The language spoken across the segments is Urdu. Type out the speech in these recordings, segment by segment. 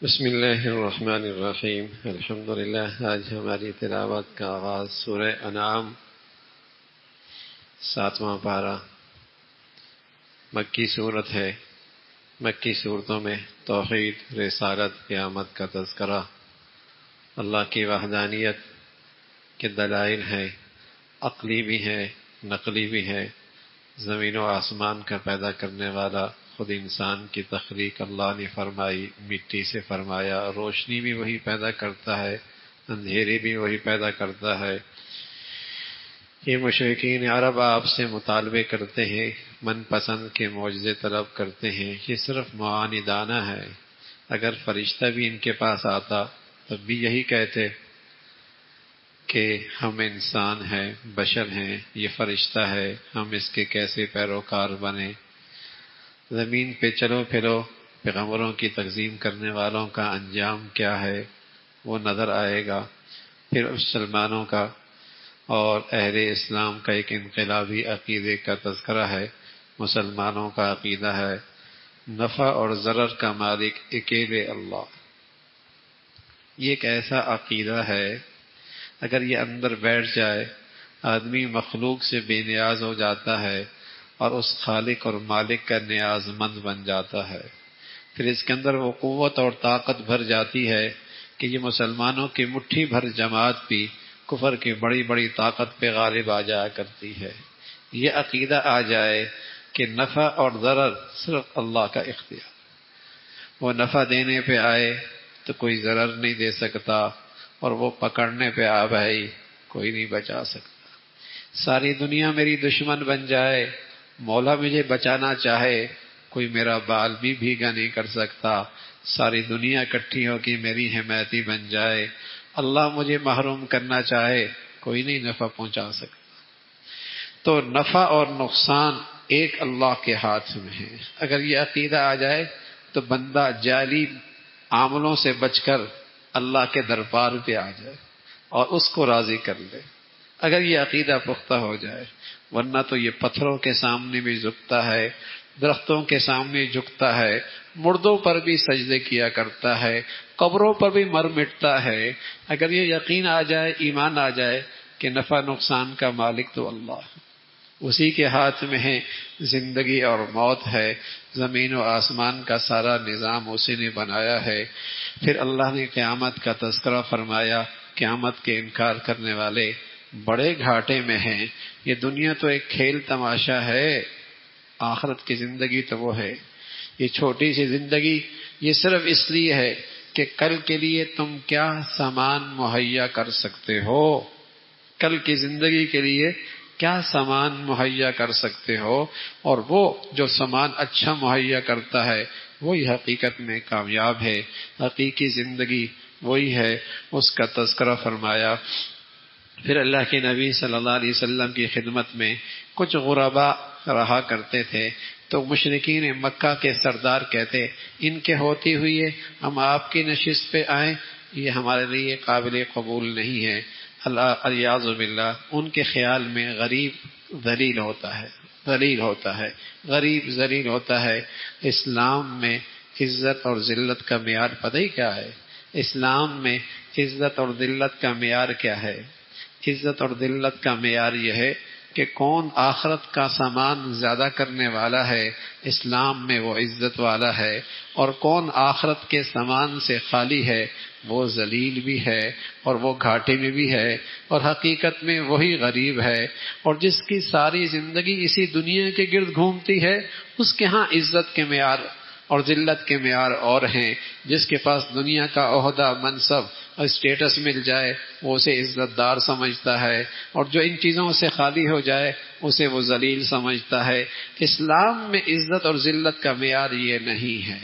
بسم اللہ الرحمن الرحیم الحمدللہ۔ آج ہماری تلاوت کا آغاز سورہ انعام 7واں پارہ مکی صورت ہے۔ مکی صورتوں میں توحید، رسالت، قیامت کا تذکرہ، اللہ کی وحدانیت کے دلائل ہیں، عقلی بھی ہیں، نقلی بھی ہیں۔ زمین و آسمان کا پیدا کرنے والا خود انسان کی تخلیق اللہ نے فرمائی، مٹی سے فرمایا، روشنی بھی وہی پیدا کرتا ہے، اندھیرے بھی وہی پیدا کرتا ہے۔ یہ مشرکین عرب آپ سے مطالبے کرتے ہیں، من پسند کے معجزے طلب کرتے ہیں، یہ صرف معاندانہ ہے۔ اگر فرشتہ بھی ان کے پاس آتا تب بھی یہی کہتے کہ ہم انسان ہیں، بشر ہیں، یہ فرشتہ ہے، ہم اس کے کیسے پیروکار بنیں۔ زمین پہ چلو پھرو، پیغمبروں کی تکذیب کرنے والوں کا انجام کیا ہے وہ نظر آئے گا۔ پھر مسلمانوں کا اور اہل اسلام کا ایک انقلابی عقیدے کا تذکرہ ہے۔ مسلمانوں کا عقیدہ ہے نفع اور ضرر کا مالک اکیلے اللہ۔ یہ ایک ایسا عقیدہ ہے اگر یہ اندر بیٹھ جائے آدمی مخلوق سے بے نیاز ہو جاتا ہے اور اس خالق اور مالک کا نیاز مند بن جاتا ہے۔ پھر اس کے اندر وہ قوت اور طاقت بھر جاتی ہے کہ یہ مسلمانوں کی مٹھی بھر جماعت بھی کفر کی بڑی بڑی طاقت پہ غالب آ جایا کرتی ہے۔ یہ عقیدہ آ جائے کہ نفع اور ضرر صرف اللہ کا اختیار، وہ نفع دینے پہ آئے تو کوئی ضرر نہیں دے سکتا، اور وہ پکڑنے پہ آ بھائی کوئی نہیں بچا سکتا۔ ساری دنیا میری دشمن بن جائے، مولا مجھے بچانا چاہے، کوئی میرا بال بھی بھیگا نہیں کر سکتا۔ ساری دنیا اکٹھی ہو کے میری حمایتی بن جائے، اللہ مجھے محروم کرنا چاہے، کوئی نہیں نفع پہنچا سکتا۔ تو نفع اور نقصان ایک اللہ کے ہاتھ میں ہے۔ اگر یہ عقیدہ آ جائے تو بندہ جعلی عاملوں سے بچ کر اللہ کے دربار پہ آ جائے اور اس کو راضی کر لے، اگر یہ عقیدہ پختہ ہو جائے۔ ورنہ تو یہ پتھروں کے سامنے بھی جھکتا ہے، درختوں کے سامنے جھکتا ہے، مردوں پر بھی سجدے کیا کرتا ہے، قبروں پر بھی مر مٹتا ہے۔ اگر یہ یقین آ جائے، ایمان آ جائے کہ نفع نقصان کا مالک تو اللہ ہے، اسی کے ہاتھ میں ہے زندگی اور موت ہے، زمین و آسمان کا سارا نظام اسی نے بنایا ہے۔ پھر اللہ نے قیامت کا تذکرہ فرمایا، قیامت کے انکار کرنے والے بڑے گھاٹے میں ہیں۔ یہ دنیا تو ایک کھیل تماشا ہے، آخرت کی زندگی تو وہ ہے۔ یہ چھوٹی سی زندگی یہ صرف اس لیے ہے کہ کل کے لیے تم کیا سامان مہیا کر سکتے ہو، کل کی زندگی کے لیے کیا سامان مہیا کر سکتے ہو، اور وہ جو سامان اچھا مہیا کرتا ہے وہی حقیقت میں کامیاب ہے۔ حقیقی زندگی وہی ہے، اس کا تذکرہ فرمایا۔ پھر اللہ کے نبی صلی اللہ علیہ وسلم کی خدمت میں کچھ غرباء رہا کرتے تھے، تو مشرکین مکہ کے سردار کہتے ان کے ہوتی ہوئی ہم آپ کی نشست پہ آئیں، یہ ہمارے لیے قابل قبول نہیں ہے۔ الیاذ باللہ، ان کے خیال میں غریب ذلیل ہوتا ہے، غریب ذلیل ہوتا ہے۔ اسلام میں عزت اور ذلت کا معیار پتہ ہی کیا ہے؟ اسلام میں عزت اور ذلت کا معیار کیا ہے؟ عزت اور ذلت کا معیار یہ ہے کہ کون آخرت کا سامان زیادہ کرنے والا ہے، اسلام میں وہ عزت والا ہے، اور کون آخرت کے سامان سے خالی ہے وہ ذلیل بھی ہے اور وہ گھاٹے میں بھی ہے، اور حقیقت میں وہی غریب ہے۔ اور جس کی ساری زندگی اسی دنیا کے گرد گھومتی ہے اس کے ہاں عزت کے معیار اور ذلت کے معیار اور ہیں۔ جس کے پاس دنیا کا عہدہ، منصب اور اسٹیٹس مل جائے وہ اسے عزت دار سمجھتا ہے، اور جو ان چیزوں سے خالی ہو جائے اسے وہ ذلیل سمجھتا ہے۔ اسلام میں عزت اور ذلت کا معیار یہ نہیں ہے،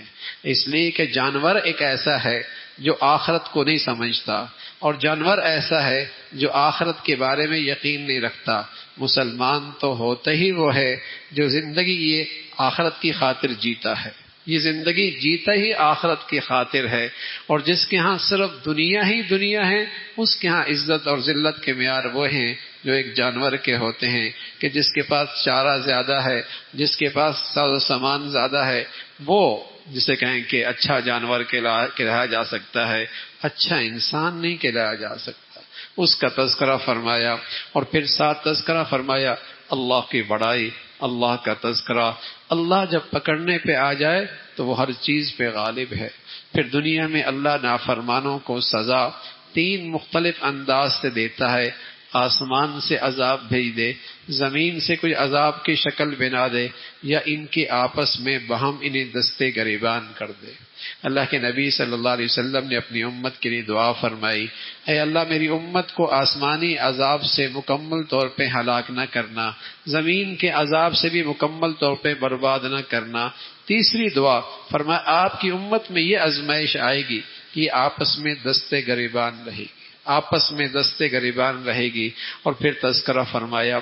اس لیے کہ جانور ایک ایسا ہے جو آخرت کو نہیں سمجھتا، اور جانور ایسا ہے جو آخرت کے بارے میں یقین نہیں رکھتا۔ مسلمان تو ہوتا ہی وہ ہے جو زندگی یہ آخرت کی خاطر جیتا ہے، یہ زندگی جیتا ہی آخرت کی خاطر ہے، اور جس کے ہاں صرف دنیا ہی دنیا ہے اس کے ہاں عزت اور ذلت کے معیار وہ ہیں جو ایک جانور کے ہوتے ہیں، کہ جس کے پاس چارہ زیادہ ہے، جس کے پاس ساز و سامان زیادہ ہے، وہ جسے کہیں کہ اچھا جانور کہلایا جا سکتا ہے، اچھا انسان نہیں کہلایا جا سکتا، اس کا تذکرہ فرمایا۔ اور پھر ساتھ تذکرہ فرمایا اللہ کی بڑائی، اللہ کا تذکرہ۔ اللہ جب پکڑنے پہ آ جائے تو وہ ہر چیز پہ غالب ہے۔ پھر دنیا میں اللہ نافرمانوں کو سزا 3 مختلف انداز سے دیتا ہے، آسمان سے عذاب بھیج دے، زمین سے کوئی عذاب کی شکل بنا دے، یا ان کے آپس میں باہم انہیں دستے گریبان کر دے۔ اللہ کے نبی صلی اللہ علیہ وسلم نے اپنی امت کے لیے دعا فرمائی، اے اللہ میری امت کو آسمانی عذاب سے مکمل طور پہ ہلاک نہ کرنا، زمین کے عذاب سے بھی مکمل طور پہ برباد نہ کرنا۔ تیسری دعا فرمایا آپ کی امت میں یہ آزمائش آئے گی کہ یہ آپس میں دستے گریبان رہے گی، آپس میں دستے گریبان رہے گی۔ اور پھر تذکرہ فرمایا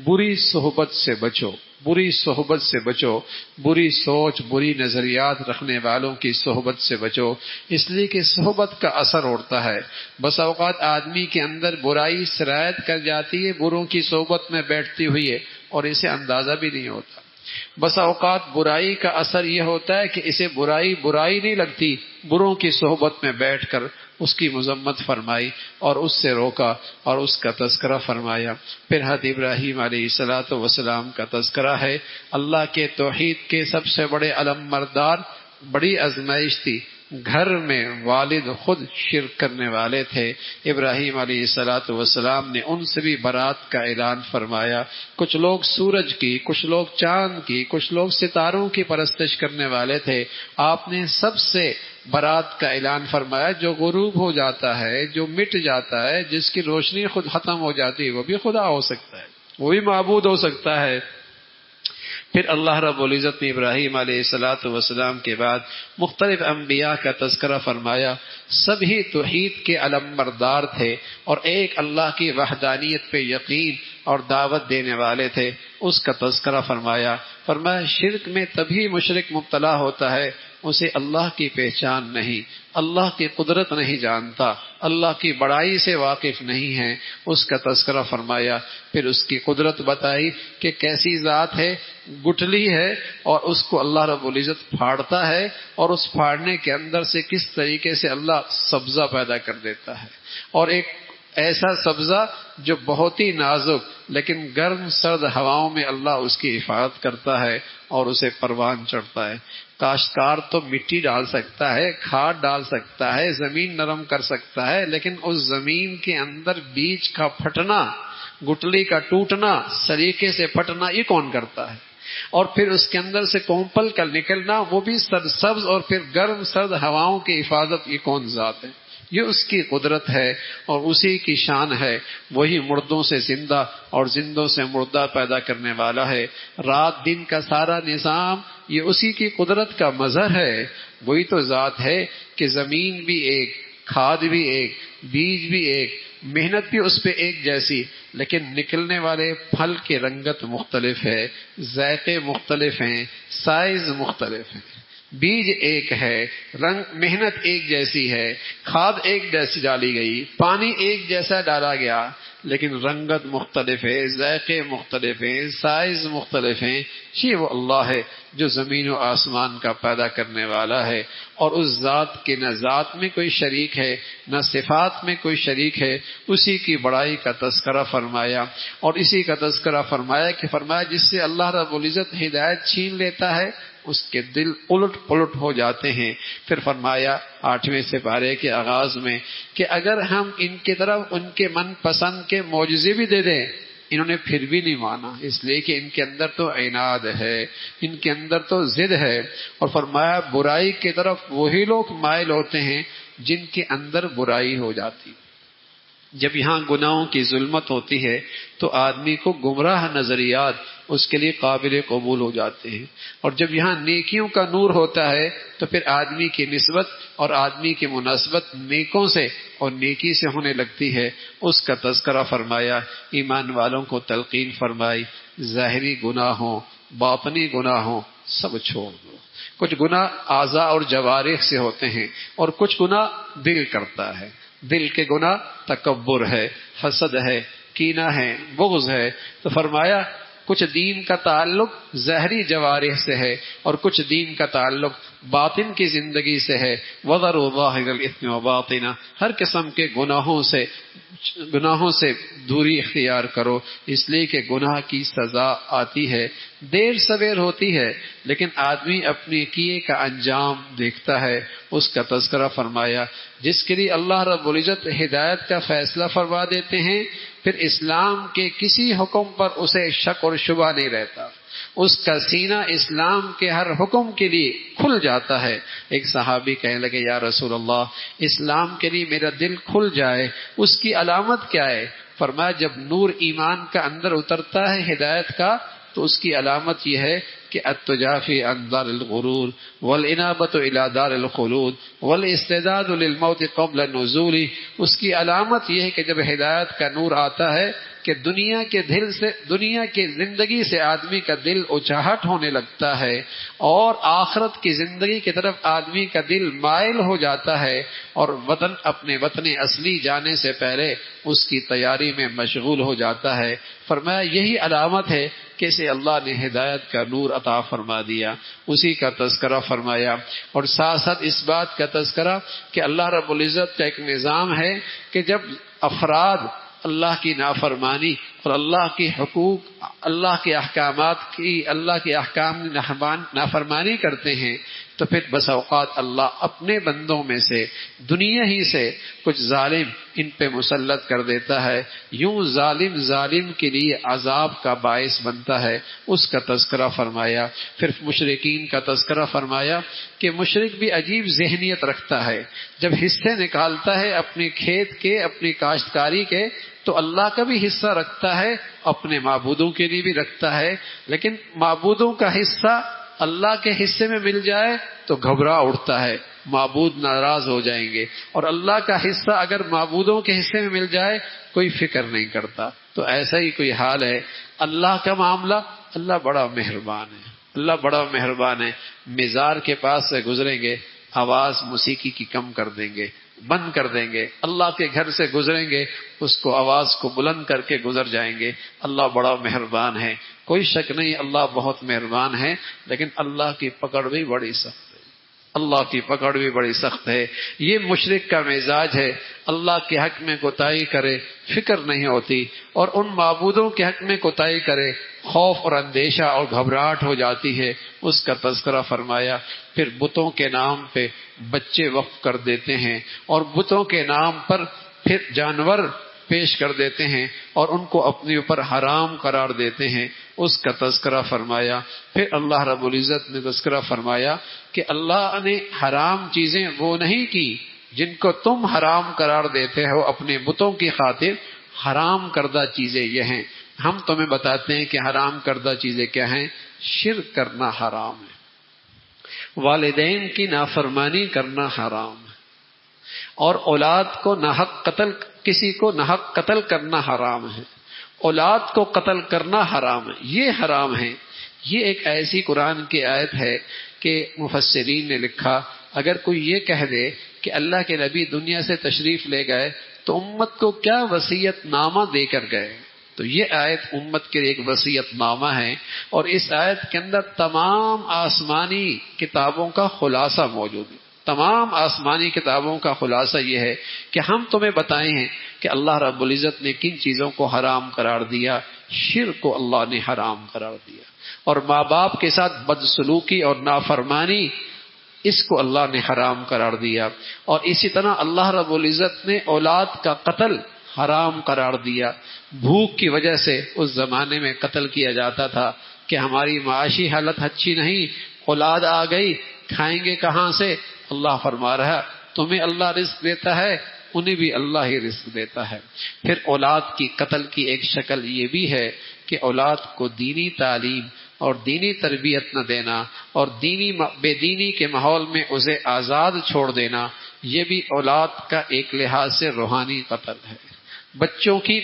بری صحبت سے بچو، بری صحبت سے بچو، بری سوچ بری نظریات رکھنے والوں کی صحبت سے بچو، اس لیے کہ صحبت کا اثر اڑتا ہے۔ بس اوقات آدمی کے اندر برائی سرایت کر جاتی ہے بروں کی صحبت میں بیٹھتی ہوئی ہے، اور اسے اندازہ بھی نہیں ہوتا۔ بس اوقات برائی کا اثر یہ ہوتا ہے کہ اسے برائی نہیں لگتی، بروں کی صحبت میں بیٹھ کر اس کی مذمت فرمائی اور اس سے روکا اور اس کا تذکرہ فرمایا۔ پھر حضرت ابراہیم علیہ السلام کا تذکرہ ہے۔ اللہ کے توحید کے سب سے بڑے علم بردار، بڑی آزمائش تھی، گھر میں والد خود شرک کرنے والے تھے، ابراہیم علیہ السلام نے ان سے بھی برات کا اعلان فرمایا۔ کچھ لوگ سورج کی، کچھ لوگ چاند کی، کچھ لوگ ستاروں کی پرستش کرنے والے تھے، آپ نے سب سے برات کا اعلان فرمایا۔ جو غروب ہو جاتا ہے، جو مٹ جاتا ہے، جس کی روشنی خود ختم ہو جاتی ہے، وہ بھی خدا ہو سکتا ہے، وہ بھی معبود ہو سکتا ہے۔ پھر اللہ رب العزت نے ابراہیم علیہ السلام کے بعد مختلف انبیاء کا تذکرہ فرمایا، سبھی توحید کے علم بردار تھے اور ایک اللہ کی وحدانیت پہ یقین اور دعوت دینے والے تھے، اس کا تذکرہ فرمایا۔ شرک میں تبھی مشرک مبتلا ہوتا ہے اسے اللہ کی پہچان نہیں، اللہ کی قدرت نہیں جانتا، اللہ کی بڑائی سے واقف نہیں ہے، اس کا تذکرہ فرمایا۔ پھر اس کی قدرت بتائی کہ کیسی ذات ہے، گٹھلی ہے اور اس کو اللہ رب العزت پھاڑتا ہے، اور اس پھاڑنے کے اندر سے کس طریقے سے اللہ سبزہ پیدا کر دیتا ہے، اور ایک ایسا سبزہ جو بہت ہی نازک لیکن گرم سرد ہواؤں میں اللہ اس کی حفاظت کرتا ہے اور اسے پروان چڑھتا ہے۔ کاشتکار تو مٹی ڈال سکتا ہے، کھاد ڈال سکتا ہے، زمین نرم کر سکتا ہے، لیکن اس زمین کے اندر بیج کا پھٹنا، گٹلی کا ٹوٹنا، سلیقے سے پھٹنا، یہ کون کرتا ہے؟ اور پھر اس کے اندر سے کومپل کا نکلنا، وہ بھی سرسبز اور پھر گرم سرد ہواؤں کی حفاظت، یہ کون ذات ہے؟ یہ اس کی قدرت ہے اور اسی کی شان ہے۔ وہی مردوں سے زندہ اور زندوں سے مردہ پیدا کرنے والا ہے۔ رات دن کا سارا نظام یہ اسی کی قدرت کا مظہر ہے۔ وہی تو ذات ہے کہ زمین بھی ایک، کھاد بھی ایک، بیج بھی ایک، محنت بھی اس پہ ایک جیسی، لیکن نکلنے والے پھل کی رنگت مختلف ہے، ذائقے مختلف ہیں، سائز مختلف ہیں۔ بیج ایک ہے، رنگ محنت ایک جیسی ہے، کھاد ایک جیسی ڈالی گئی، پانی ایک جیسا ڈالا گیا، لیکن رنگت مختلف ہے، ذائقے مختلف ہیں، سائز مختلف ہیں۔ یہ وہ اللہ ہے جو زمین و آسمان کا پیدا کرنے والا ہے، اور اس ذات کے نہ ذات میں کوئی شریک ہے نہ صفات میں کوئی شریک ہے۔ اسی کی بڑائی کا تذکرہ فرمایا، اور اسی کا تذکرہ فرمایا کہ جس سے اللہ رب العزت ہدایت چھین لیتا ہے اس کے دل الٹ پلٹ ہو جاتے ہیں۔ پھر فرمایا 8ویں سپارے کے آغاز میں کہ اگر ہم ان کی طرف ان کے من پسند کے معجزے بھی دے دیں، انہوں نے پھر بھی نہیں مانا، اس لیے کہ ان کے اندر تو عناد ہے، ان کے اندر تو ضد ہے۔ اور فرمایا برائی کی طرف وہی لوگ مائل ہوتے ہیں جن کے اندر برائی ہو جاتی۔ جب یہاں گناہوں کی ظلمت ہوتی ہے تو آدمی کو گمراہ نظریات اس کے لیے قابل قبول ہو جاتے ہیں، اور جب یہاں نیکیوں کا نور ہوتا ہے تو پھر آدمی کی نسبت اور آدمی کی مناسبت نیکوں سے اور نیکی سے ہونے لگتی ہے۔ اس کا تذکرہ فرمایا، ایمان والوں کو تلقین فرمائی، ظاہری گناہوں باطنی گناہوں سب چھوڑ دو۔ کچھ گناہ اعضاء اور جوارح سے ہوتے ہیں اور کچھ گناہ دل کرتا ہے۔ دل کے گناہ تکبر ہے، حسد ہے، کینہ ہے، بغض ہے۔ تو فرمایا کچھ دین کا تعلق ظاہری جوارح سے ہے اور کچھ دین کا تعلق باطن کی زندگی سے ہے۔ وَذَرُوا ظَاهِرَ الْإِثْمِ وَبَاطِنَهُ، ہر قسم کے گناہوں سے دوری اختیار کرو، اس لیے کہ گناہ کی سزا آتی ہے، دیر سویر ہوتی ہے، لیکن آدمی اپنے کیے کا انجام دیکھتا ہے۔ اس کا تذکرہ فرمایا جس کے لیے اللہ رب العزت ہدایت کا فیصلہ فرما دیتے ہیں، پھر اسلام کے کسی حکم پر اسے شک اور شبہ نہیں رہتا، اس کا سینہ اسلام کے ہر حکم کے لیے کھل جاتا ہے۔ ایک صحابی کہنے لگے یا رسول اللہ، اسلام کے لیے میرا دل کھل جائے، اس کی علامت کیا ہے؟ فرمایا جب نور ایمان کا اندر اترتا ہے ہدایت کا، تو اس کی علامت یہ ہے کہ التجافی عن دار الغرور والانابۃ الی دار الخلود والاستعداد للموت قبل النزول۔ اس کی علامت یہ ہے کہ جب ہدایت کا نور آتا ہے کہ دنیا کی زندگی سے آدمی کا دل اچاہٹ ہونے لگتا ہے، اور آخرت کی زندگی کی طرف آدمی کا دل مائل ہو جاتا ہے، اور اپنے وطن اصلی جانے سے پہلے اس کی تیاری میں مشغول ہو جاتا ہے۔ فرمایا یہی علامت ہے کہ اسے اللہ نے ہدایت کا نور عطا فرما دیا۔ اسی کا تذکرہ فرمایا، اور ساتھ ساتھ اس بات کا تذکرہ کہ اللہ رب العزت کا ایک نظام ہے کہ جب افراد اللہ کی نافرمانی اور اللہ کی حقوق، اللہ کے احکام نافرمانی کرتے ہیں، تو پھر بس اوقات اللہ اپنے بندوں میں سے دنیا ہی سے کچھ ظالم ان پہ مسلط کر دیتا ہے، یوں ظالم کے لیے عذاب کا باعث بنتا ہے۔ اس کا تذکرہ فرمایا۔ پھر مشرکین کا تذکرہ فرمایا کہ مشرک بھی عجیب ذہنیت رکھتا ہے، جب حصے نکالتا ہے اپنے کھیت کے، اپنی کاشتکاری کے، تو اللہ کا بھی حصہ رکھتا ہے، اپنے معبودوں کے لیے بھی رکھتا ہے، لیکن معبودوں کا حصہ اللہ کے حصے میں مل جائے تو گھبرا اٹھتا ہے، معبود ناراض ہو جائیں گے، اور اللہ کا حصہ اگر معبودوں کے حصے میں مل جائے کوئی فکر نہیں کرتا۔ تو ایسا ہی کوئی حال ہے اللہ کا معاملہ۔ اللہ بڑا مہربان ہے، اللہ بڑا مہربان ہے۔ مزار کے پاس سے گزریں گے، آواز موسیقی کی کم کر دیں گے، بند کر دیں گے۔ اللہ کے گھر سے گزریں گے، اس کو آواز کو بلند کر کے گزر جائیں گے۔ اللہ بڑا مہربان ہے، کوئی شک نہیں، اللہ بہت مہربان ہے، لیکن اللہ کی پکڑ بھی بڑی سخت ہے، اللہ کی پکڑ بھی بڑی سخت ہے۔ یہ مشرک کا مزاج ہے، اللہ کے حق میں کوتاہی کرے فکر نہیں ہوتی، اور ان معبودوں کے حق میں کوتاہی کرے خوف اور اندیشہ اور گھبراہٹ ہو جاتی ہے۔ اس کا تذکرہ فرمایا۔ پھر بتوں کے نام پہ بچے وقف کر دیتے ہیں، اور بتوں کے نام پر پھر جانور پیش کر دیتے ہیں، اور ان کو اپنے اوپر حرام قرار دیتے ہیں۔ اس کا تذکرہ فرمایا۔ پھر اللہ رب العزت نے تذکرہ فرمایا کہ اللہ نے حرام چیزیں وہ نہیں کی جن کو تم حرام قرار دیتے ہو اپنے بتوں کی خاطر، حرام کردہ چیزیں یہ ہیں۔ ہم تمہیں بتاتے ہیں کہ حرام کردہ چیزیں کیا ہیں۔ شرک کرنا حرام ہے، والدین کی نافرمانی کرنا حرام ہے، اور اولاد کو کسی کو ناحق قتل کرنا حرام ہے، اولاد کو قتل کرنا حرام ہے، یہ حرام ہے۔ یہ ایک ایسی قرآن کی آیت ہے کہ مفسرین نے لکھا اگر کوئی یہ کہہ دے کہ اللہ کے نبی دنیا سے تشریف لے گئے تو امت کو کیا وصیت نامہ دے کر گئے، تو یہ آیت امت کے ایک وصیت نامہ ہے، اور اس آیت کے اندر تمام آسمانی کتابوں کا خلاصہ موجود ہے۔ تمام آسمانی کتابوں کا خلاصہ یہ ہے کہ ہم تمہیں بتائے ہیں کہ اللہ رب العزت نے کن چیزوں کو حرام قرار دیا۔ شرک کو اللہ نے حرام قرار دیا، اور ماں باپ کے ساتھ بدسلوکی اور نافرمانی اس کو اللہ نے حرام قرار دیا، اور اسی طرح اللہ رب العزت نے اولاد کا قتل حرام قرار دیا۔ بھوک کی وجہ سے اس زمانے میں قتل کیا جاتا تھا کہ ہماری معاشی حالت اچھی نہیں، اولاد آ گئی، کھائیں گے کہاں سے؟ اللہ فرما رہا تمہیں اللہ رزق دیتا ہے، انہیں بھی اللہ ہی رزق دیتا ہے۔ پھر اولاد کی قتل کی ایک شکل یہ بھی ہے کہ اولاد کو دینی تعلیم اور دینی تربیت نہ دینا، اور بے دینی کے ماحول میں اسے آزاد چھوڑ دینا، یہ بھی اولاد کا ایک لحاظ سے روحانی قتل ہے۔ بچوں کی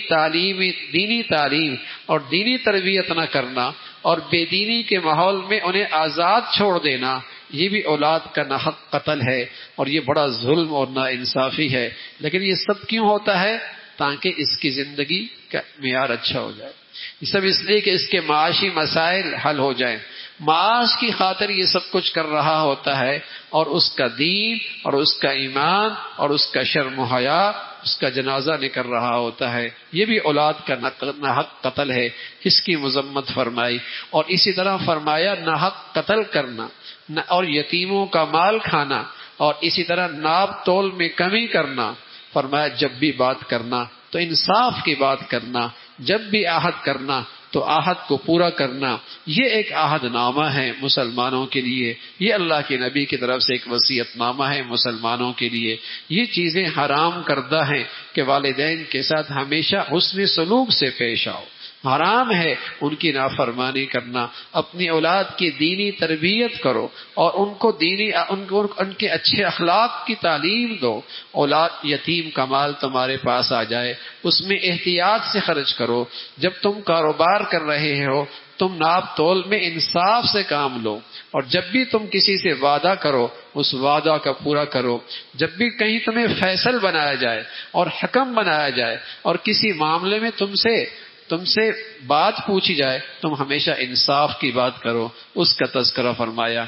دینی تعلیم اور دینی تربیت نہ کرنا اور بے دینی کے ماحول میں انہیں آزاد چھوڑ دینا، یہ بھی اولاد کا ناحق قتل ہے، اور یہ بڑا ظلم اور ناانصافی ہے۔ لیکن یہ سب کیوں ہوتا ہے؟ تاکہ اس کی زندگی کا معیار اچھا ہو جائے، یہ سب اس لیے کہ اس کے معاشی مسائل حل ہو جائیں، معاش کی خاطر یہ سب کچھ کر رہا ہوتا ہے، اور اس کا دین اور اس کا ایمان اور اس کا شرم و حیا اس کا جنازہ نکل رہا ہوتا ہے، یہ بھی اولاد کا ناحق قتل ہے، اس کی مذمت فرمائی۔ اور اسی طرح فرمایا ناحق قتل کرنا اور یتیموں کا مال کھانا، اور اسی طرح ناپ تول میں کمی کرنا، فرمایا جب بھی بات کرنا تو انصاف کی بات کرنا، جب بھی عہد کرنا تو عہد کو پورا کرنا۔ یہ ایک عہد نامہ ہے مسلمانوں کے لیے، یہ اللہ کے نبی کی طرف سے ایک وصیت نامہ ہے مسلمانوں کے لیے۔ یہ چیزیں حرام کردہ ہیں کہ والدین کے ساتھ ہمیشہ حسن سلوک سے پیش آؤ، حرام ہے ان کی نافرمانی کرنا۔ اپنی اولاد کی دینی تربیت کرو اور ان کے اچھے اخلاق کی تعلیم دو۔ اولاد یتیم کا مال تمہارے پاس آ جائے اس میں احتیاط سے خرچ کرو۔ جب تم کاروبار کر رہے ہو تم ناپ تول میں انصاف سے کام لو، اور جب بھی تم کسی سے وعدہ کرو اس وعدہ کا پورا کرو۔ جب بھی کہیں تمہیں فیصل بنایا جائے اور حکم بنایا جائے اور کسی معاملے میں تم سے بات پوچھی جائے تم ہمیشہ انصاف کی بات کرو، اس کا تذکرہ فرمایا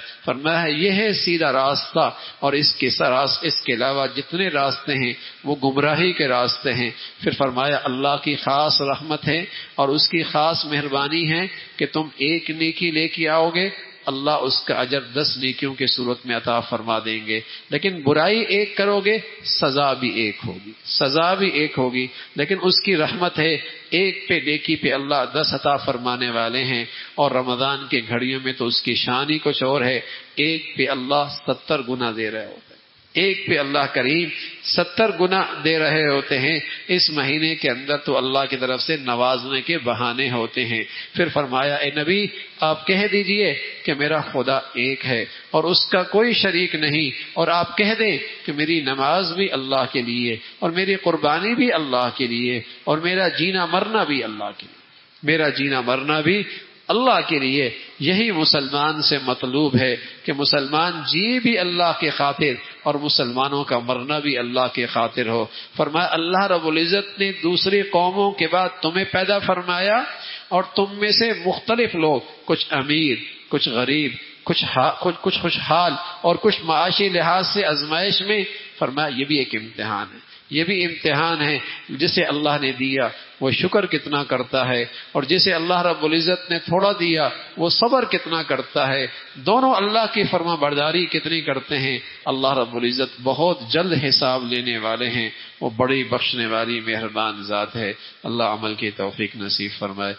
یہ ہے سیدھا راستہ، اور اس کے علاوہ جتنے راستے ہیں وہ گمراہی کے راستے ہیں۔ پھر فرمایا اللہ کی خاص رحمت ہے اور اس کی خاص مہربانی ہے کہ تم ایک نیکی لے کے آؤ گے اللہ اس کا اجر 10 نیکیوں کے صورت میں عطا فرما دیں گے، لیکن برائی ایک کرو گے سزا بھی ایک ہوگی، لیکن اس کی رحمت ہے ایک پہ نیکی پہ اللہ 10 عطا فرمانے والے ہیں۔ اور رمضان کے گھڑیوں میں تو اس کی شان ہی کچھ اور ہے، ایک پہ اللہ 70 گنا دے رہے ہوتے ہیں، ایک پہ اللہ کریم 70 گنا دے رہے ہوتے ہیں۔ اس مہینے کے اندر تو اللہ کی طرف سے نوازنے کے بہانے ہوتے ہیں۔ پھر فرمایا اے نبی آپ کہہ دیجئے کہ میرا خدا ایک ہے اور اس کا کوئی شریک نہیں، اور آپ کہہ دیں کہ میری نماز بھی اللہ کے لیے اور میری قربانی بھی اللہ کے لیے اور میرا جینا مرنا بھی اللہ کے لیے، اللہ کے لیے۔ یہی مسلمان سے مطلوب ہے کہ مسلمان جی بھی اللہ کے خاطر اور مسلمانوں کا مرنا بھی اللہ کے خاطر ہو۔ فرمایا اللہ رب العزت نے دوسری قوموں کے بعد تمہیں پیدا فرمایا اور تم میں سے مختلف لوگ، کچھ امیر، کچھ غریب، کچھ خوشحال اور کچھ معاشی لحاظ سے آزمائش میں۔ فرمایا یہ بھی ایک امتحان ہے، جسے اللہ نے دیا وہ شکر کتنا کرتا ہے، اور جسے اللہ رب العزت نے تھوڑا دیا وہ صبر کتنا کرتا ہے، دونوں اللہ کی فرما برداری کتنی کرتے ہیں۔ اللہ رب العزت بہت جلد حساب لینے والے ہیں، وہ بڑی بخشنے والی مہربان ذات ہے۔ اللہ عمل کی توفیق نصیب فرمائے۔